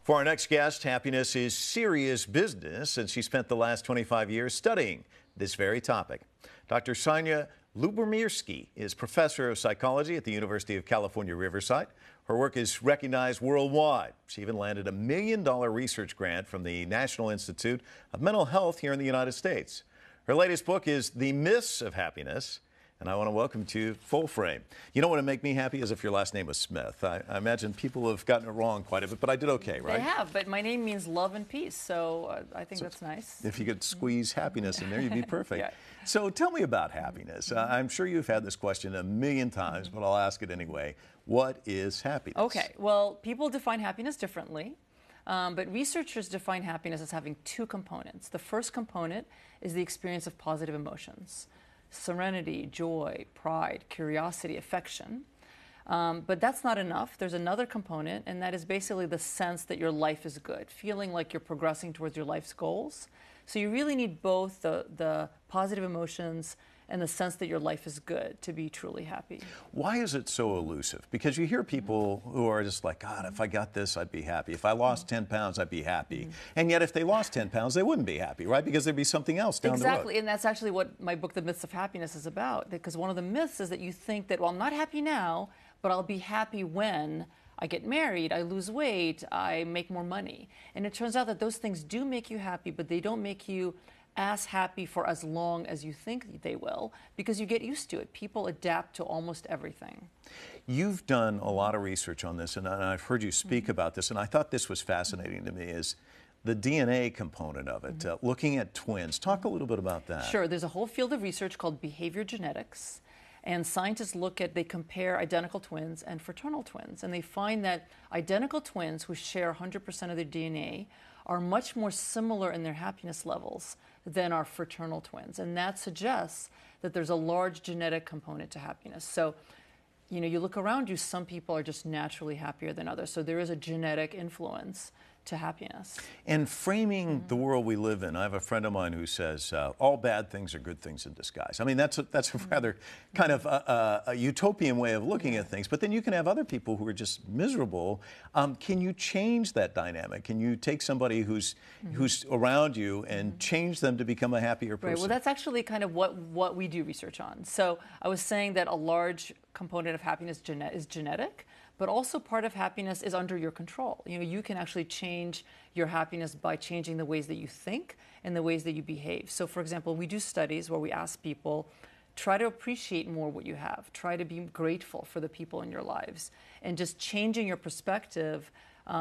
For our next guest, happiness is serious business, and she spent the last 25 years studying this very topic. Dr. Sonja Lubomirski is professor of psychology at the University of California, Riverside. Her work is recognized worldwide. She even landed a $1 million research grant from the National Institute of Mental Health here in the United States. Her latest book is The Myths of Happiness, and I want to welcome to Full Frame. You know what would make me happy is if your last name was Smith. I imagine people have gotten it wrong quite a bit, but I did okay, right? They have, but my name means love and peace, so I think that's nice. If you could squeeze happiness in there, you'd be perfect. Yeah. So tell me about happiness. I'm sure you've had this question a million times, but I'll ask it anyway. What is happiness? Okay, well, people define happiness differently, but researchers define happiness as having two components. The first component is the experience of positive emotions. Serenity, joy, pride, curiosity, affection. But that's not enough. There's another component, and that is basically the sense that your life is good, feeling like you're progressing towards your life's goals. So you really need both the positive emotions and the sense that your life is good to be truly happy. Why is it so elusive? Because you hear people who are just like, God, if I got this, I'd be happy. If I lost 10 pounds, I'd be happy. And yet if they lost 10 pounds, they wouldn't be happy, right? Because there'd be something else down the road. Exactly, and that's actually what my book, The Myths of Happiness, is about. Because one of the myths is that you think that, well, I'm not happy now, but I'll be happy when I get married, I lose weight, I make more money. And it turns out that those things do make you happy, but they don't make you as happy for as long as you think they will, because you get used to it. People adapt to almost everything. You've done a lot of research on this, and I've heard you speak about this, and I thought this was fascinating to me, is the DNA component of it, looking at twins. Talk a little bit about that. Sure. There's a whole field of research called behavior genetics, and scientists they compare identical twins and fraternal twins, and they find that identical twins who share 100% of their DNA are much more similar in their happiness levels than our fraternal twins. And that suggests that there's a large genetic component to happiness. So, you know, you look around you, some people are just naturally happier than others. So there is a genetic influence to happiness. And framing the world we live in, I have a friend of mine who says all bad things are good things in disguise. I mean, that's a rather kind of a utopian way of looking at things. But then you can have other people who are just miserable. Can you change that dynamic? Can you take somebody who's around you and change them to become a happier person? Right. Well, that's actually kind of what we do research on. So I was saying that a large component of happiness is genetic, but also part of happiness is under your control. You know, you can actually change your happiness by changing the ways that you think and the ways that you behave. So, for example, we do studies where we ask people, try to appreciate more what you have. Try to be grateful for the people in your lives. And just changing your perspective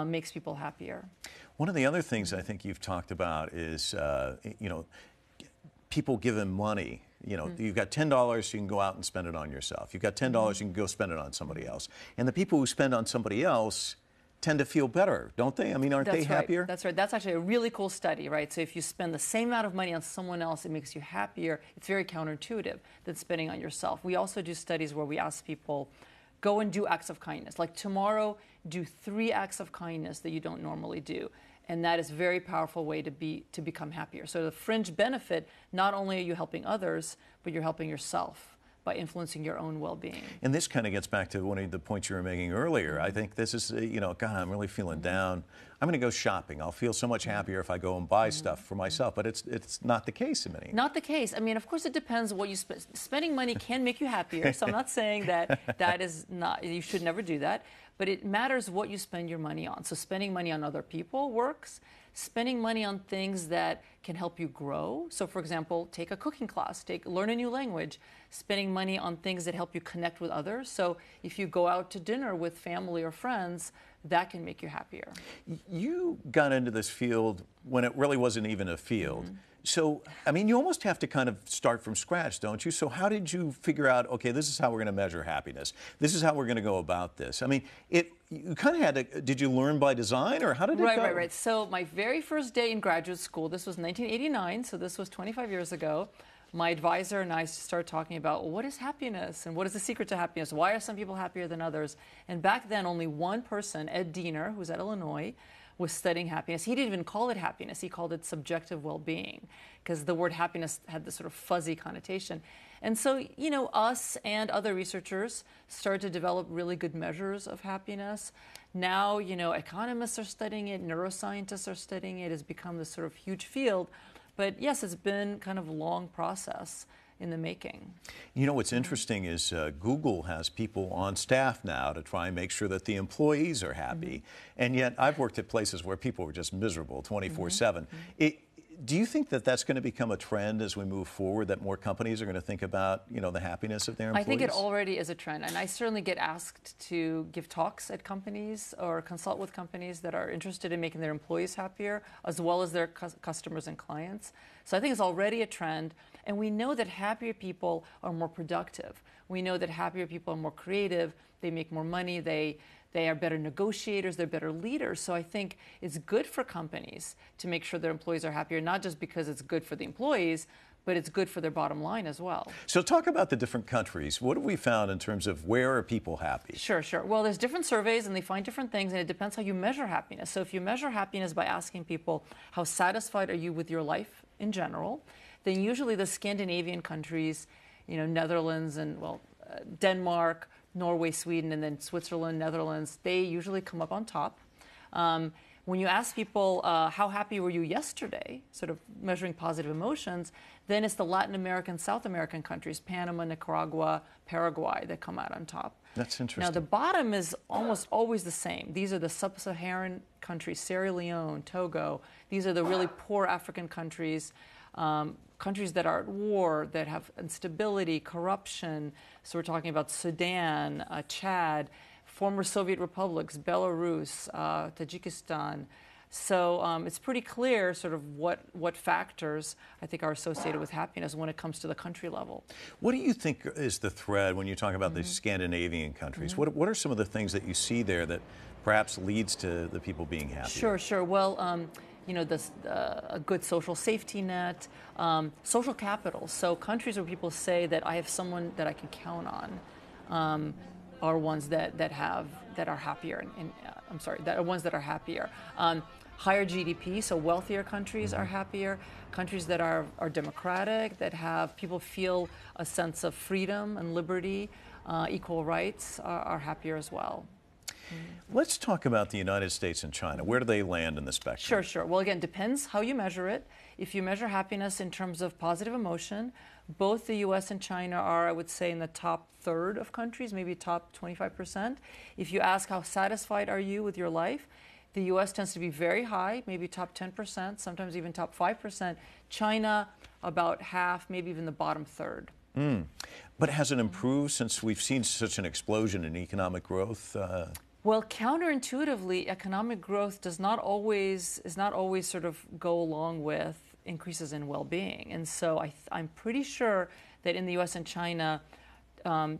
makes people happier. One of the other things I think you've talked about is, you know, people giving money. You know, you've got $10, you can go out and spend it on yourself. You've got $10, you can go spend it on somebody else. And the people who spend on somebody else tend to feel better, don't they? I mean, aren't they happier? That's right. That's actually a really cool study, right? So if you spend the same amount of money on someone else, it makes you happier. It's very counterintuitive than spending on yourself. We also do studies where we ask people, go and do acts of kindness. Like tomorrow, do 3 acts of kindness that you don't normally do. And that is a very powerful way to become happier. So the fringe benefit, not only are you helping others, but you're helping yourself by influencing your own well-being. And this kind of gets back to one of the points you were making earlier. I think this is, you know, God, I'm really feeling down. I'm going to go shopping. I'll feel so much happier if I go and buy stuff for myself. But it's not the case in many. Not the case. I mean, of course, it depends what you spend. Spending money can make you happier. So I'm not saying that is not, you should never do that. But it matters what you spend your money on. So spending money on other people works. Spending money on things that can help you grow. So, for example, take a cooking class, learn a new language. Spending money on things that help you connect with others. So if you go out to dinner with family or friends, that can make you happier. You got into this field when it really wasn't even a field. So, I mean, you almost have to kind of start from scratch, don't you? So how did you figure out, okay, this is how we're going to measure happiness. This is how we're going to go about this. I mean, you kind of had to, did you learn by design, or how did it go? Right. So my very first day in graduate school, this was 1989, so this was 25 years ago, my advisor and I started talking about, well, what is happiness and what is the secret to happiness? Why are some people happier than others? And back then, only one person, Ed Diener, who's at Illinois, was studying happiness. He didn't even call it happiness. He called it subjective well-being, because the word happiness had this sort of fuzzy connotation. And so, you know, us and other researchers started to develop really good measures of happiness. Now, you know, economists are studying it, neuroscientists are studying it. It's become this sort of huge field. But yes, it's been kind of a long process in the making. You know, what's interesting is Google has people on staff now to try and make sure that the employees are happy. And yet I've worked at places where people were just miserable 24/7. Do you think that that's going to become a trend as we move forward, that more companies are going to think about, you know, the happiness of their employees? I think it already is a trend. And I certainly get asked to give talks at companies or consult with companies that are interested in making their employees happier, as well as their customers and clients. So I think it's already a trend. And we know that happier people are more productive. We know that happier people are more creative. They make more money. They are better negotiators, they're better leaders. So I think it's good for companies to make sure their employees are happier, not just because it's good for the employees, but it's good for their bottom line as well. So talk about the different countries. What have we found in terms of where are people happy? Sure. Well, there's different surveys and they find different things, and it depends how you measure happiness. So if you measure happiness by asking people, how satisfied are you with your life in general, then usually the Scandinavian countries, you know, Netherlands and, well, Denmark, Norway, Sweden, and then Switzerland, Netherlands, they usually come up on top. When you ask people, how happy were you yesterday, sort of measuring positive emotions, then it's the Latin American, South American countries, Panama, Nicaragua, Paraguay, that come out on top. That's interesting. Now, the bottom is almost always the same. These are the sub-Saharan countries, Sierra Leone, Togo. These are the really poor African countries. Countries that are at war, that have instability, corruption. So we're talking about Sudan, Chad, former Soviet republics, Belarus, Tajikistan. So it's pretty clear sort of what factors I think are associated with happiness when it comes to the country level. What do you think is the thread when you talk about the Scandinavian countries? What are some of the things that you see there that perhaps leads to the people being happy? Sure. Well, you know, a good social safety net, social capital. So countries where people say that I have someone that I can count on are ones that are happier. That are ones that are happier. Higher GDP, so wealthier countries are happier. Countries that are democratic, that have people feel a sense of freedom and liberty, equal rights, are happier as well. Let's talk about the United States and China. Where do they land in the spectrum? Sure. Well, again, depends how you measure it. If you measure happiness in terms of positive emotion, both the U.S. and China are, I would say, in the top third of countries, maybe top 25%. If you ask how satisfied are you with your life, the U.S. tends to be very high, maybe top 10%, sometimes even top 5%. China, about half, maybe even the bottom third. But has it improved since we've seen such an explosion in economic growth? Well, counterintuitively, economic growth is not always sort of go along with increases in well-being. And so I'm pretty sure that in the U.S. and China,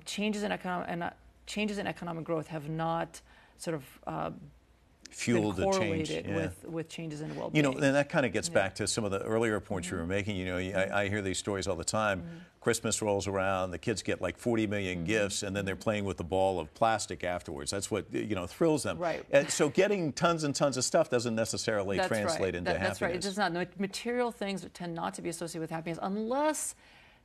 changes in economic growth have not sort of fueled been correlated the change with changes in well-being. You know, and that kind of gets back to some of the earlier points you were making. You know, I hear these stories all the time. Christmas rolls around, the kids get like 40 million gifts, and then they're playing with the ball of plastic afterwards. That's what, you know, thrills them. Right. And so getting tons and tons of stuff doesn't necessarily translate into happiness. That's right. It does not. Material things tend not to be associated with happiness unless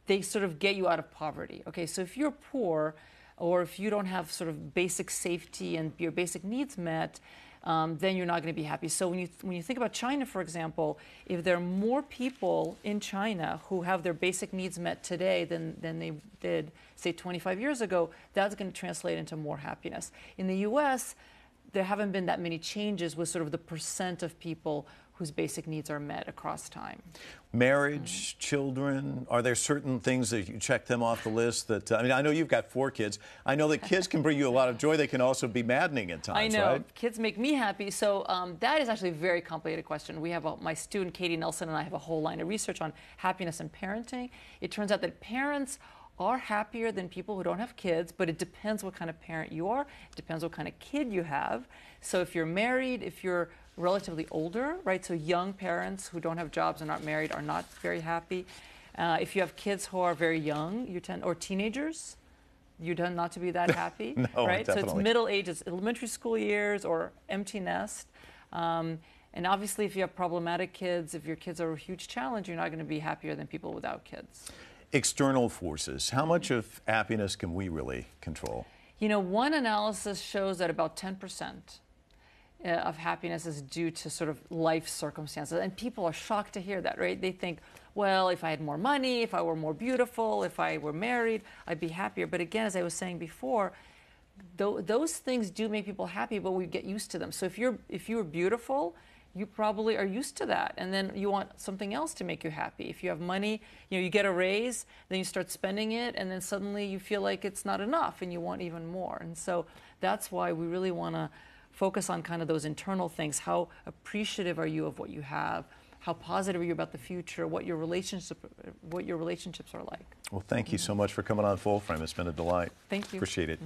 they sort of get you out of poverty. Okay, so if you're poor, or if you don't have sort of basic safety and your basic needs met, then you're not going to be happy. So when you think about China, for example, if there are more people in China who have their basic needs met today than they did, say, 25 years ago, that's going to translate into more happiness. In the U.S., there haven't been that many changes with sort of the percent of people whose basic needs are met across time. Marriage, children, are there certain things that you check them off the list that, I mean, I know you've got 4 kids. I know that kids can bring you a lot of joy. They can also be maddening at times, I know. Right? Kids make me happy. So that is actually a very complicated question. We have my student, Katie Nelson, and I have a whole line of research on happiness and parenting. It turns out that parents are happier than people who don't have kids, but it depends what kind of parent you are. It depends what kind of kid you have. So if you're married, if you're relatively older, right? So young parents who don't have jobs and aren't married are not very happy. If you have kids who are very young, or teenagers, you tend not to be that happy, No, right? definitely. So it's middle ages, elementary school years, or empty nest. And obviously, if you have problematic kids, if your kids are a huge challenge, you're not going to be happier than people without kids. External forces. How much of happiness can we really control? You know, one analysis shows that about 10% of happiness is due to sort of life circumstances. And people are shocked to hear that, right? They think, well, if I had more money, if I were more beautiful, if I were married, I'd be happier. But again, as I was saying before, those things do make people happy, but we get used to them. So if you're beautiful, you probably are used to that, and then you want something else to make you happy. If you have money, you get a raise, then you start spending it, and then suddenly you feel like it's not enough and you want even more. And so that's why we really want to focus on kind of those internal things. How appreciative are you of what you have? How positive are you about the future? What your relationships are like? Well, thank you so much for coming on Full Frame. It's been a delight. Thank you. Appreciate it.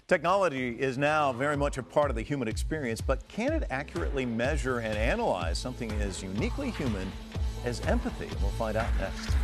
Technology is now very much a part of the human experience, but can it accurately measure and analyze something as uniquely human as empathy? We'll find out next.